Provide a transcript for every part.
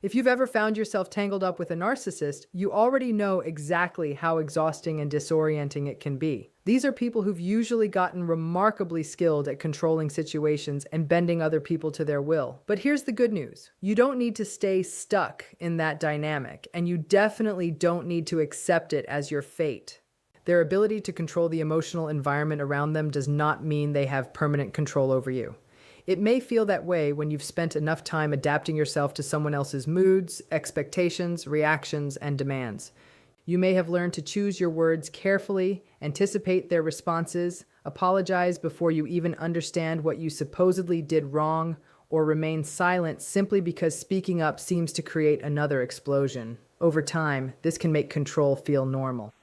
If you've ever found yourself tangled up with a narcissist, you already know exactly how exhausting and disorienting it can be. These are people who've usually gotten remarkably skilled at controlling situations and bending other people to their will. But here's the good news. You don't need to stay stuck in that dynamic, and you definitely don't need to accept it as your fate. Their ability to control the emotional environment around them does not mean they have permanent control over you. It may feel that way when you've spent enough time adapting yourself to someone else's moods, expectations, reactions, and demands. You may have learned to choose your words carefully, anticipate their responses, apologize before you even understand what you supposedly did wrong, or remain silent simply because speaking up seems to create another explosion. Over time, this can make control feel normal.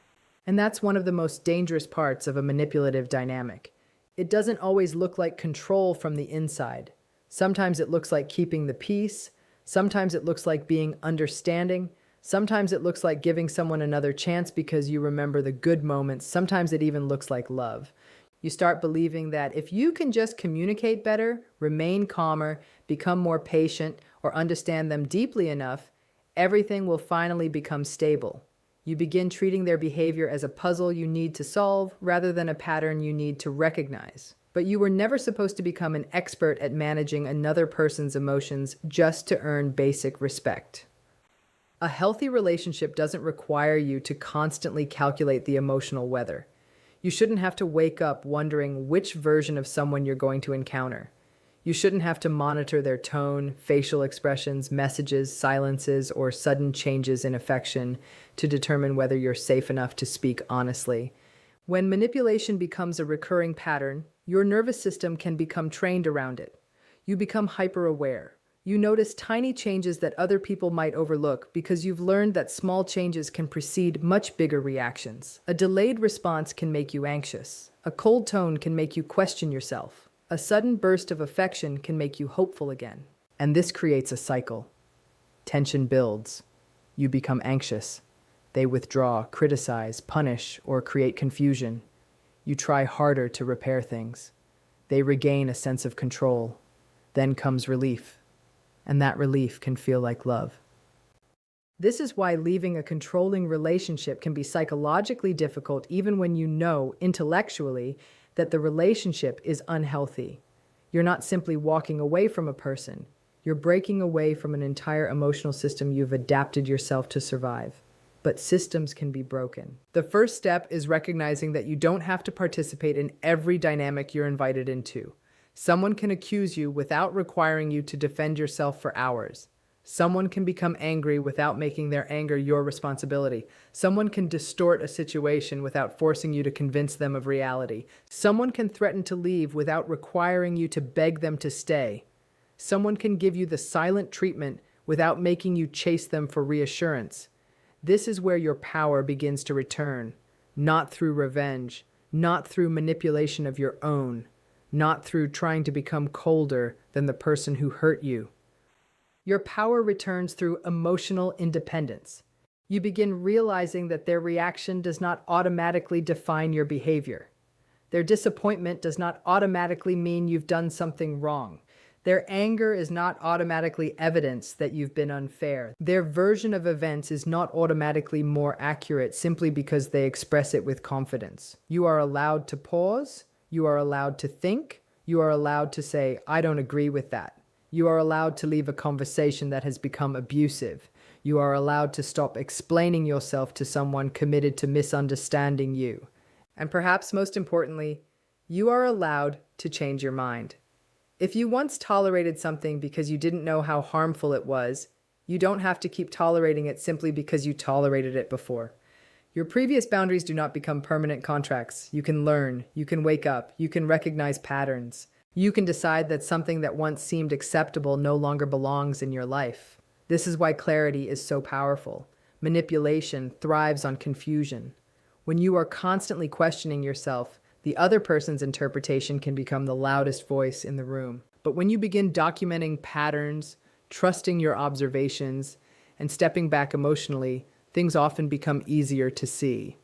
And that's one of the most dangerous parts of a manipulative dynamic. It doesn't always look like control from the inside. Sometimes it looks like keeping the peace. Sometimes it looks like being understanding. Sometimes it looks like giving someone another chance because you remember the good moments. Sometimes it even looks like love. You start believing that if you can just communicate better, remain calmer, become more patient, or understand them deeply enough, everything will finally become stable. You begin treating their behavior as a puzzle you need to solve rather than a pattern you need to recognize. But you were never supposed to become an expert at managing another person's emotions just to earn basic respect. A healthy relationship doesn't require you to constantly calculate the emotional weather. You shouldn't have to wake up wondering which version of someone you're going to encounter. You shouldn't have to monitor their tone, facial expressions, messages, silences, or sudden changes in affection to determine whether you're safe enough to speak honestly. When manipulation becomes a recurring pattern, your nervous system can become trained around it. You become hyper-aware. You notice tiny changes that other people might overlook because you've learned that small changes can precede much bigger reactions. A delayed response can make you anxious. A cold tone can make you question yourself. A sudden burst of affection can make you hopeful again. And this creates a cycle. Tension builds. You become anxious. They withdraw, criticize, punish, or create confusion. You try harder to repair things. They regain a sense of control. Then comes relief. And that relief can feel like love. This is why leaving a controlling relationship can be psychologically difficult even when you know, intellectually, that the relationship is unhealthy. You're not simply walking away from a person. You're breaking away from an entire emotional system you've adapted yourself to survive. But systems can be broken. The first step is recognizing that you don't have to participate in every dynamic you're invited into. Someone can accuse you without requiring you to defend yourself for hours. Someone can become angry without making their anger your responsibility. Someone can distort a situation without forcing you to convince them of reality. Someone can threaten to leave without requiring you to beg them to stay. Someone can give you the silent treatment without making you chase them for reassurance. This is where your power begins to return, not through revenge, not through manipulation of your own, not through trying to become colder than the person who hurt you. Your power returns through emotional independence. You begin realizing that their reaction does not automatically define your behavior. Their disappointment does not automatically mean you've done something wrong. Their anger is not automatically evidence that you've been unfair. Their version of events is not automatically more accurate simply because they express it with confidence. You are allowed to pause. You are allowed to think. You are allowed to say, I don't agree with that. You are allowed to leave a conversation that has become abusive. You are allowed to stop explaining yourself to someone committed to misunderstanding you. And perhaps most importantly, you are allowed to change your mind. If you once tolerated something because you didn't know how harmful it was, you don't have to keep tolerating it simply because you tolerated it before. Your previous boundaries do not become permanent contracts. You can learn, you can wake up, you can recognize patterns. You can decide that something that once seemed acceptable no longer belongs in your life. This is why clarity is so powerful. Manipulation thrives on confusion. When you are constantly questioning yourself, the other person's interpretation can become the loudest voice in the room. But when you begin documenting patterns, trusting your observations, and stepping back emotionally, things often become easier to see.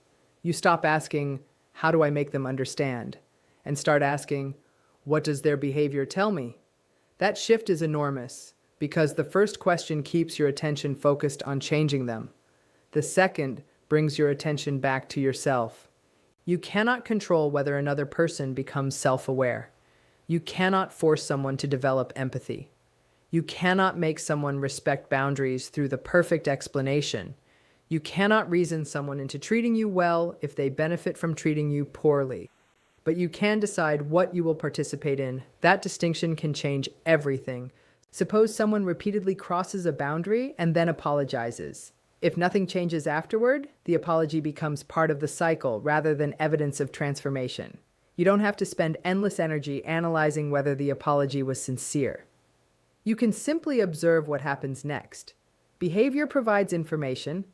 You stop asking, how do I make them understand? And start asking, what does their behavior tell me? That shift is enormous. because the first question keeps your attention focused on changing them. The second brings your attention back to yourself. You cannot control whether another person becomes self-aware. You cannot force someone to develop empathy. You cannot make someone respect boundaries through the perfect explanation. You cannot reason someone into treating you well if they benefit from treating you poorly. But you can decide what you will participate in. That distinction can change everything. Suppose someone repeatedly crosses a boundary and then apologizes. If nothing changes afterward, the apology becomes part of the cycle rather than evidence of transformation. You don't have to spend endless energy analyzing whether the apology was sincere. You can simply observe what happens next. Behavior provides information.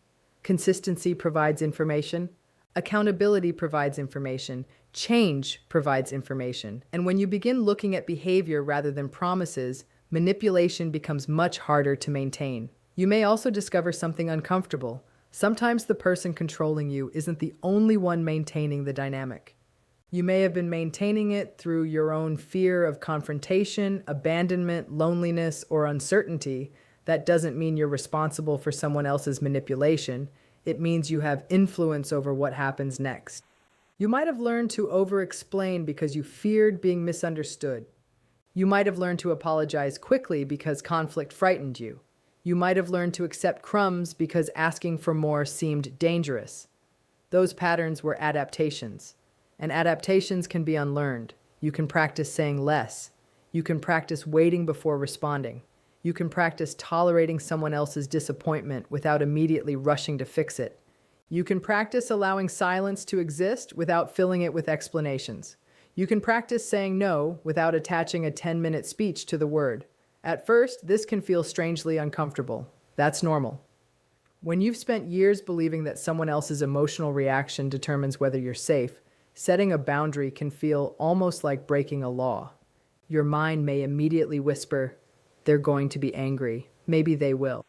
Consistency provides information. Accountability provides information. Change provides information. And when you begin looking at behavior rather than promises, manipulation becomes much harder to maintain. You may also discover something uncomfortable. Sometimes the person controlling you isn't the only one maintaining the dynamic. You may have been maintaining it through your own fear of confrontation, abandonment, loneliness, or uncertainty. That doesn't mean you're responsible for someone else's manipulation. It means you have influence over what happens next. You might have learned to over-explain because you feared being misunderstood. You might have learned to apologize quickly because conflict frightened you. You might have learned to accept crumbs because asking for more seemed dangerous. Those patterns were adaptations. And adaptations can be unlearned. You can practice saying less. You can practice waiting before responding. You can practice tolerating someone else's disappointment without immediately rushing to fix it. You can practice allowing silence to exist without filling it with explanations. You can practice saying no without attaching a 10-minute speech to the word. At first, this can feel strangely uncomfortable. That's normal. When you've spent years believing that someone else's emotional reaction determines whether you're safe, setting a boundary can feel almost like breaking a law. Your mind may immediately whisper, "They're going to be angry. Maybe they will."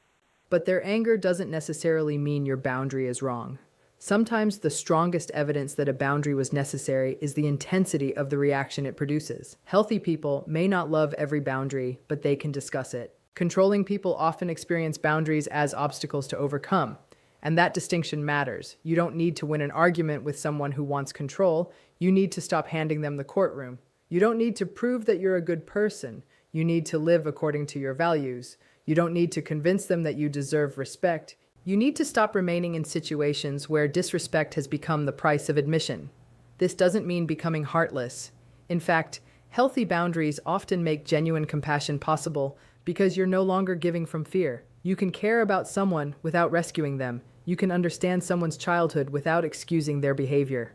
But their anger doesn't necessarily mean your boundary is wrong. Sometimes the strongest evidence that a boundary was necessary is the intensity of the reaction it produces. Healthy people may not love every boundary, but they can discuss it. Controlling people often experience boundaries as obstacles to overcome, and that distinction matters. You don't need to win an argument with someone who wants control. You need to stop handing them the courtroom. You don't need to prove that you're a good person. You need to live according to your values. You don't need to convince them that you deserve respect. You need to stop remaining in situations where disrespect has become the price of admission. This doesn't mean becoming heartless. In fact, healthy boundaries often make genuine compassion possible because you're no longer giving from fear. You can care about someone without rescuing them. You can understand someone's childhood without excusing their behavior.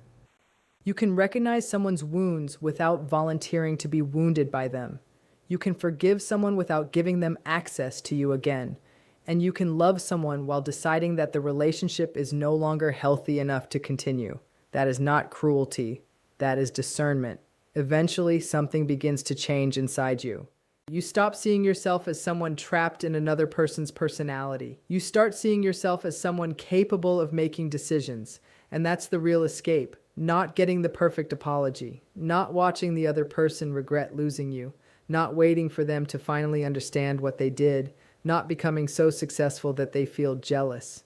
You can recognize someone's wounds without volunteering to be wounded by them. You can forgive someone without giving them access to you again. And you can love someone while deciding that the relationship is no longer healthy enough to continue. That is not cruelty. That is discernment. Eventually, something begins to change inside you. You stop seeing yourself as someone trapped in another person's personality. You start seeing yourself as someone capable of making decisions. And that's the real escape. Not getting the perfect apology. Not watching the other person regret losing you. Not waiting for them to finally understand what they did. Not becoming so successful that they feel jealous.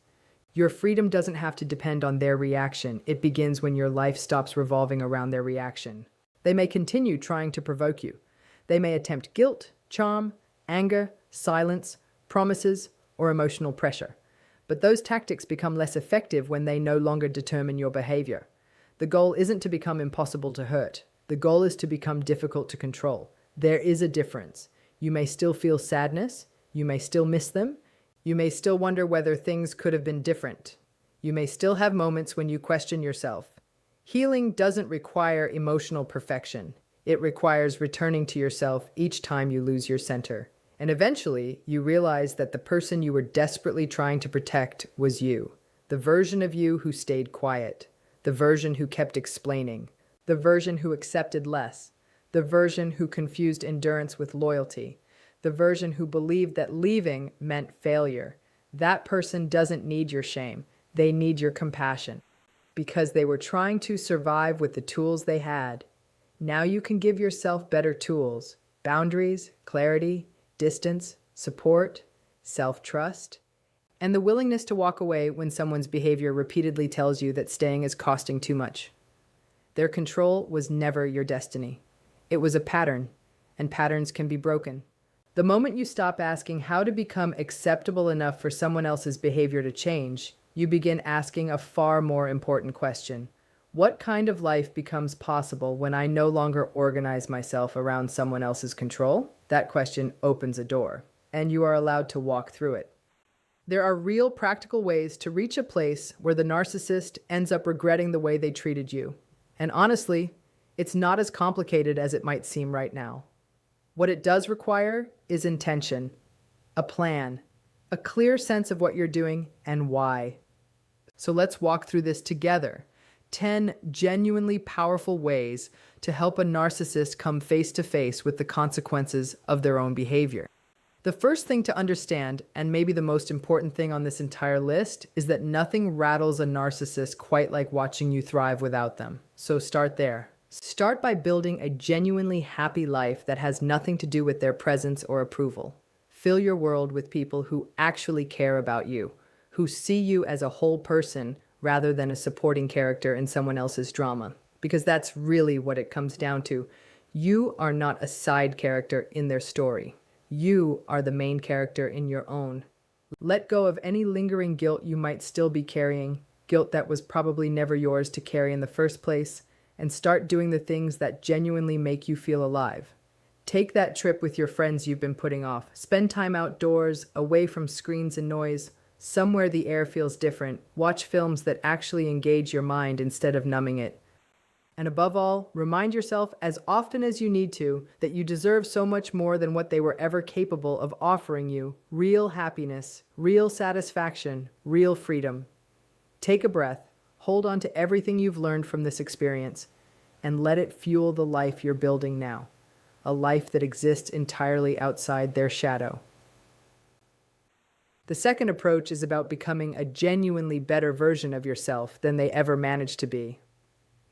Your freedom doesn't have to depend on their reaction. It begins when your life stops revolving around their reaction. They may continue trying to provoke you. They may attempt guilt, charm, anger, silence, promises, or emotional pressure. But those tactics become less effective when they no longer determine your behavior. The goal isn't to become impossible to hurt. The goal is to become difficult to control. There is a difference. You may still feel sadness. You may still miss them. You may still wonder whether things could have been different. You may still have moments when you question yourself. Healing doesn't require emotional perfection. It requires returning to yourself each time you lose your center. And eventually, you realize that the person you were desperately trying to protect was you. The version of you who stayed quiet. The version who kept explaining. The version who accepted less. The version who confused endurance with loyalty. The version who believed that leaving meant failure. That person doesn't need your shame. They need your compassion. Because they were trying to survive with the tools they had. Now you can give yourself better tools. Boundaries, clarity, distance, support, self-trust, and the willingness to walk away when someone's behavior repeatedly tells you that staying is costing too much. Their control was never your destiny. It was a pattern, and patterns can be broken. The moment you stop asking how to become acceptable enough for someone else's behavior to change, you begin asking a far more important question. What kind of life becomes possible when I no longer organize myself around someone else's control? That question opens a door, and you are allowed to walk through it. There are real practical ways to reach a place where the narcissist ends up regretting the way they treated you. And honestly, it's not as complicated as it might seem right now. What it does require is intention, a plan, a clear sense of what you're doing and why. So let's walk through this together. 10 genuinely powerful ways to help a narcissist come face to face with the consequences of their own behavior. The first thing to understand, and maybe the most important thing on this entire list, is that nothing rattles a narcissist quite like watching you thrive without them. So start there. Start by building a genuinely happy life that has nothing to do with their presence or approval. Fill your world with people who actually care about you, who see you as a whole person rather than a supporting character in someone else's drama. Because that's really what it comes down to. You are not a side character in their story. You are the main character in your own. Let go of any lingering guilt you might still be carrying, guilt that was probably never yours to carry in the first place, and start doing the things that genuinely make you feel alive. Take that trip with your friends you've been putting off. Spend time outdoors, away from screens and noise, somewhere the air feels different. Watch films that actually engage your mind instead of numbing it. And above all, remind yourself as often as you need to that you deserve so much more than what they were ever capable of offering you. Real happiness, real satisfaction, real freedom. Take a breath, hold on to everything you've learned from this experience, and let it fuel the life you're building now. A life that exists entirely outside their shadow. The second approach is about becoming a genuinely better version of yourself than they ever managed to be.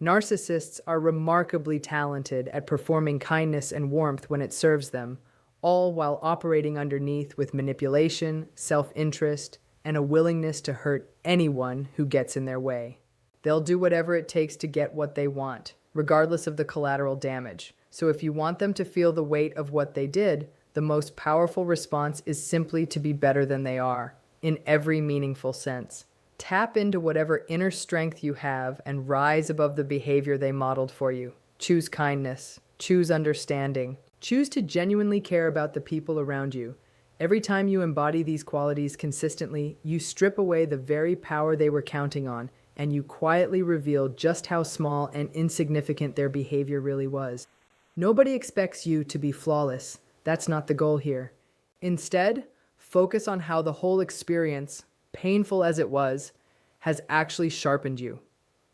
Narcissists are remarkably talented at performing kindness and warmth when it serves them, all while operating underneath with manipulation, self-interest, and a willingness to hurt anyone who gets in their way. They'll do whatever it takes to get what they want, regardless of the collateral damage. So if you want them to feel the weight of what they did, the most powerful response is simply to be better than they are, in every meaningful sense. Tap into whatever inner strength you have and rise above the behavior they modeled for you. Choose kindness. Choose understanding. Choose to genuinely care about the people around you. Every time you embody these qualities consistently, you strip away the very power they were counting on, and you quietly reveal just how small and insignificant their behavior really was. Nobody expects you to be flawless. That's not the goal here. Instead, focus on how the whole experience, painful as it was, has actually sharpened you,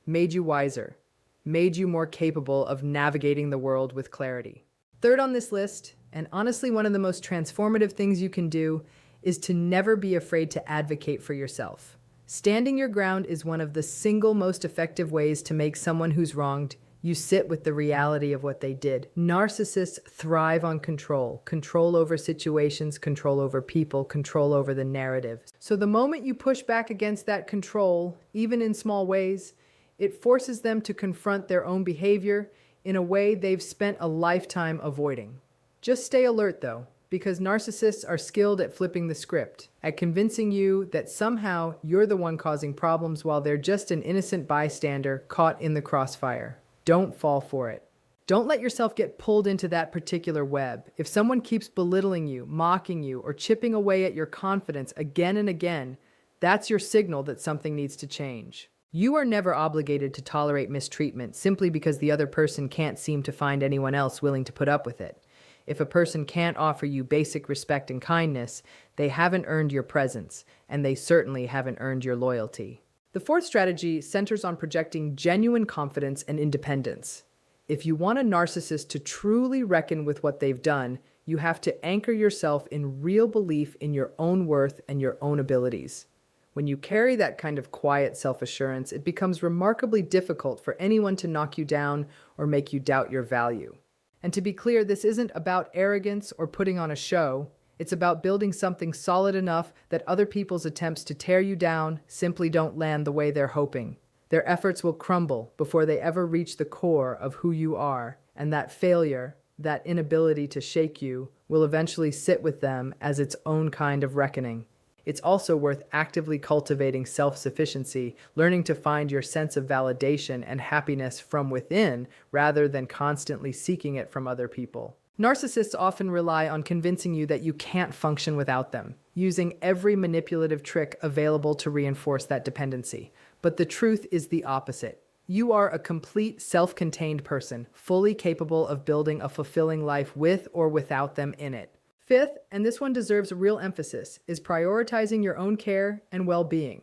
made you wiser, made you more capable of navigating the world with clarity. Third on this list, and honestly one of the most transformative things you can do, is to never be afraid to advocate for yourself. Standing your ground is one of the single most effective ways to make someone who's wronged you sit with the reality of what they did. Narcissists thrive on control. Control over situations, control over people, control over the narrative. So the moment you push back against that control, even in small ways, it forces them to confront their own behavior in a way they've spent a lifetime avoiding. Just stay alert though, because narcissists are skilled at flipping the script, at convincing you that somehow you're the one causing problems while they're just an innocent bystander caught in the crossfire. Don't fall for it. Don't let yourself get pulled into that particular web. If someone keeps belittling you, mocking you, or chipping away at your confidence again and again, that's your signal that something needs to change. You are never obligated to tolerate mistreatment simply because the other person can't seem to find anyone else willing to put up with it. If a person can't offer you basic respect and kindness, they haven't earned your presence, and they certainly haven't earned your loyalty. The fourth strategy centers on projecting genuine confidence and independence. If you want a narcissist to truly reckon with what they've done, you have to anchor yourself in real belief in your own worth and your own abilities. When you carry that kind of quiet self-assurance, it becomes remarkably difficult for anyone to knock you down or make you doubt your value. And to be clear, this isn't about arrogance or putting on a show. It's about building something solid enough that other people's attempts to tear you down simply don't land the way they're hoping. Their efforts will crumble before they ever reach the core of who you are, and that failure, that inability to shake you, will eventually sit with them as its own kind of reckoning. It's also worth actively cultivating self-sufficiency, learning to find your sense of validation and happiness from within rather than constantly seeking it from other people. Narcissists often rely on convincing you that you can't function without them, using every manipulative trick available to reinforce that dependency. But the truth is the opposite. You are a complete, self-contained person, fully capable of building a fulfilling life with or without them in it. Fifth, and this one deserves real emphasis, is prioritizing your own care and well-being.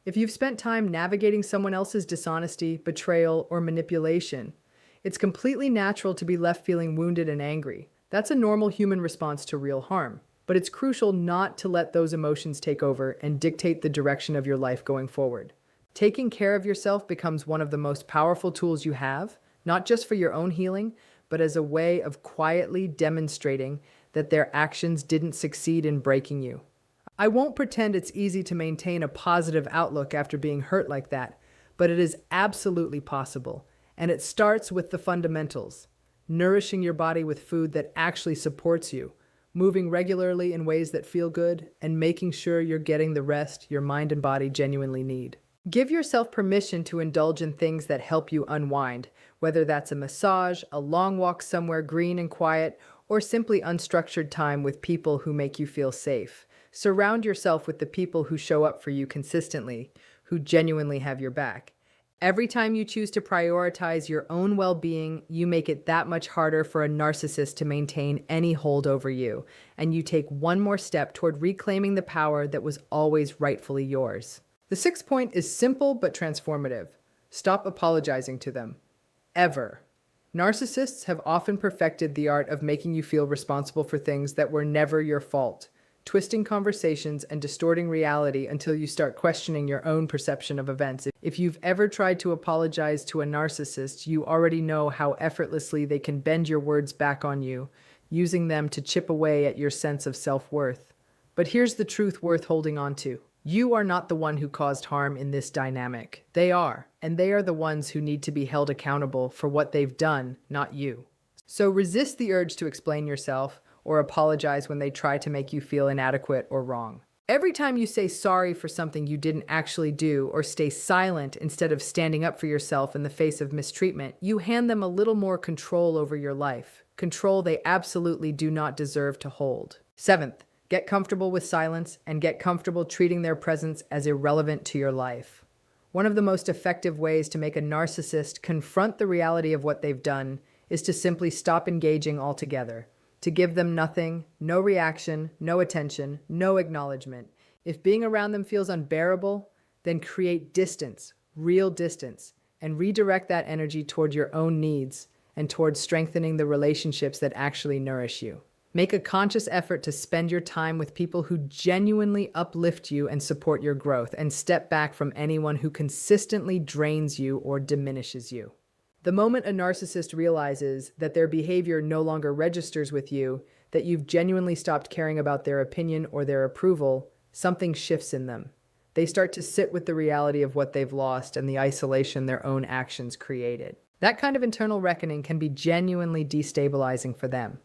If you've spent time navigating someone else's dishonesty, betrayal, or manipulation, it's completely natural to be left feeling wounded and angry. That's a normal human response to real harm. But it's crucial not to let those emotions take over and dictate the direction of your life going forward. Taking care of yourself becomes one of the most powerful tools you have, not just for your own healing, but as a way of quietly demonstrating that their actions didn't succeed in breaking you. I won't pretend it's easy to maintain a positive outlook after being hurt like that, but it is absolutely possible. And it starts with the fundamentals: nourishing your body with food that actually supports you, moving regularly in ways that feel good, and making sure you're getting the rest your mind and body genuinely need. Give yourself permission to indulge in things that help you unwind, whether that's a massage, a long walk somewhere green and quiet, or simply unstructured time with people who make you feel safe. Surround yourself with the people who show up for you consistently, who genuinely have your back. Every time you choose to prioritize your own well-being, you make it that much harder for a narcissist to maintain any hold over you, and you take one more step toward reclaiming the power that was always rightfully yours. The sixth point is simple but transformative. Stop apologizing to them. Ever. Narcissists have often perfected the art of making you feel responsible for things that were never your fault, twisting conversations and distorting reality until you start questioning your own perception of events. If you've ever tried to apologize to a narcissist, you already know how effortlessly they can bend your words back on you, using them to chip away at your sense of self-worth. But here's the truth worth holding on to. You are not the one who caused harm in this dynamic. They are, and they are the ones who need to be held accountable for what they've done, not you. So resist the urge to explain yourself or apologize when they try to make you feel inadequate or wrong. Every time you say sorry for something you didn't actually do or stay silent instead of standing up for yourself in the face of mistreatment, you hand them a little more control over your life, control they absolutely do not deserve to hold. Seventh, get comfortable with silence and get comfortable treating their presence as irrelevant to your life. One of the most effective ways to make a narcissist confront the reality of what they've done is to simply stop engaging altogether, to give them nothing, no reaction, no attention, no acknowledgement. If being around them feels unbearable, then create distance, real distance, and redirect that energy toward your own needs and towards strengthening the relationships that actually nourish you. Make a conscious effort to spend your time with people who genuinely uplift you and support your growth, and step back from anyone who consistently drains you or diminishes you. The moment a narcissist realizes that their behavior no longer registers with you, that you've genuinely stopped caring about their opinion or their approval, something shifts in them. They start to sit with the reality of what they've lost and the isolation their own actions created. That kind of internal reckoning can be genuinely destabilizing for them.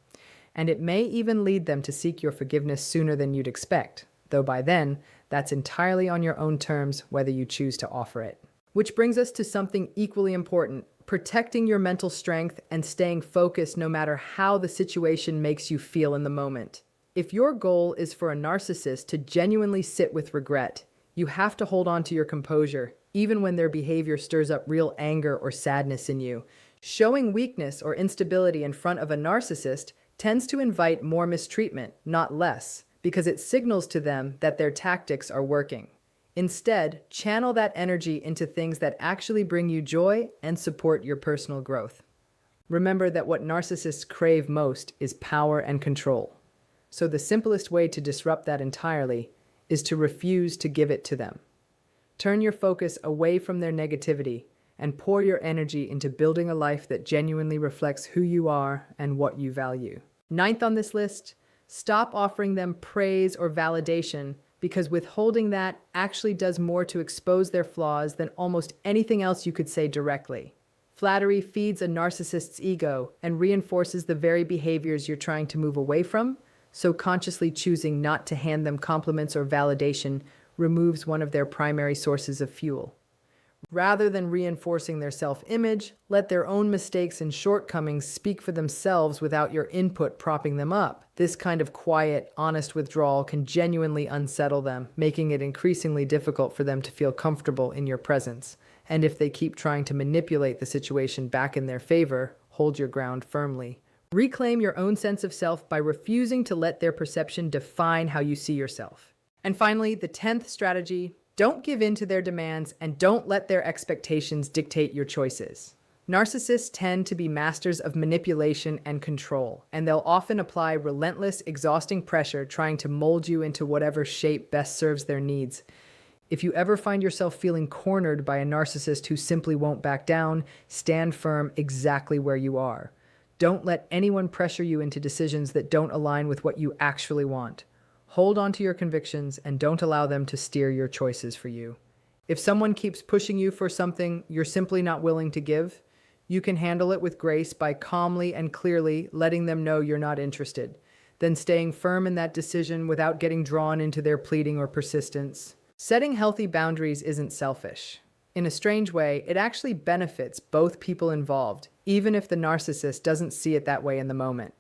And it may even lead them to seek your forgiveness sooner than you'd expect, though by then, that's entirely on your own terms whether you choose to offer it. Which brings us to something equally important: protecting your mental strength and staying focused no matter how the situation makes you feel in the moment. If your goal is for a narcissist to genuinely sit with regret, you have to hold on to your composure, even when their behavior stirs up real anger or sadness in you. Showing weakness or instability in front of a narcissist tends to invite more mistreatment, not less, because it signals to them that their tactics are working. Instead, channel that energy into things that actually bring you joy and support your personal growth. Remember that what narcissists crave most is power and control. So the simplest way to disrupt that entirely is to refuse to give it to them. Turn your focus away from their negativity and pour your energy into building a life that genuinely reflects who you are and what you value. Ninth on this list, Stop offering them praise or validation because withholding that actually does more to expose their flaws than almost anything else you could say directly. Flattery feeds a narcissist's ego and reinforces the very behaviors you're trying to move away from, so consciously choosing not to hand them compliments or validation removes one of their primary sources of fuel. Rather than reinforcing their self-image, let their own mistakes and shortcomings speak for themselves without your input propping them up. This kind of quiet, honest withdrawal can genuinely unsettle them, making it increasingly difficult for them to feel comfortable in your presence. And if they keep trying to manipulate the situation back in their favor, hold your ground firmly. Reclaim your own sense of self by refusing to let their perception define how you see yourself. And finally, the 10th strategy: don't give in to their demands and don't let their expectations dictate your choices. Narcissists tend to be masters of manipulation and control, and they'll often apply relentless, exhausting pressure trying to mold you into whatever shape best serves their needs. If you ever find yourself feeling cornered by a narcissist who simply won't back down, stand firm exactly where you are. Don't let anyone pressure you into decisions that don't align with what you actually want. Hold on to your convictions and don't allow them to steer your choices for you. If someone keeps pushing you for something you're simply not willing to give, you can handle it with grace by calmly and clearly letting them know you're not interested, then staying firm in that decision without getting drawn into their pleading or persistence. Setting healthy boundaries isn't selfish. In a strange way, it actually benefits both people involved, even if the narcissist doesn't see it that way in the moment.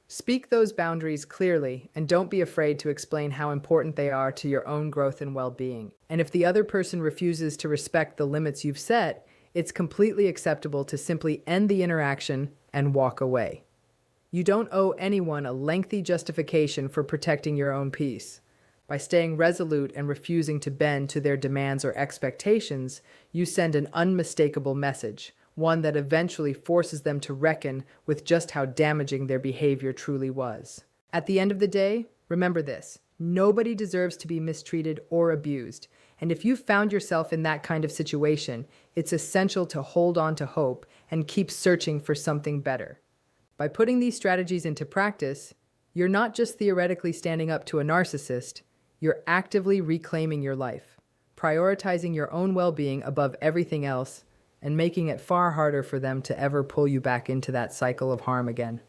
Speak those boundaries clearly and don't be afraid to explain how important they are to your own growth and well-being. And if the other person refuses to respect the limits you've set, it's completely acceptable to simply end the interaction and walk away. You don't owe anyone a lengthy justification for protecting your own peace. By staying resolute and refusing to bend to their demands or expectations, you send an unmistakable message, one that eventually forces them to reckon with just how damaging their behavior truly was. At the end of the day, remember this: nobody deserves to be mistreated or abused. And if you've found yourself in that kind of situation, it's essential to hold on to hope and keep searching for something better. By putting these strategies into practice, you're not just theoretically standing up to a narcissist, you're actively reclaiming your life, prioritizing your own well-being above everything else, and making it far harder for them to ever pull you back into that cycle of harm again.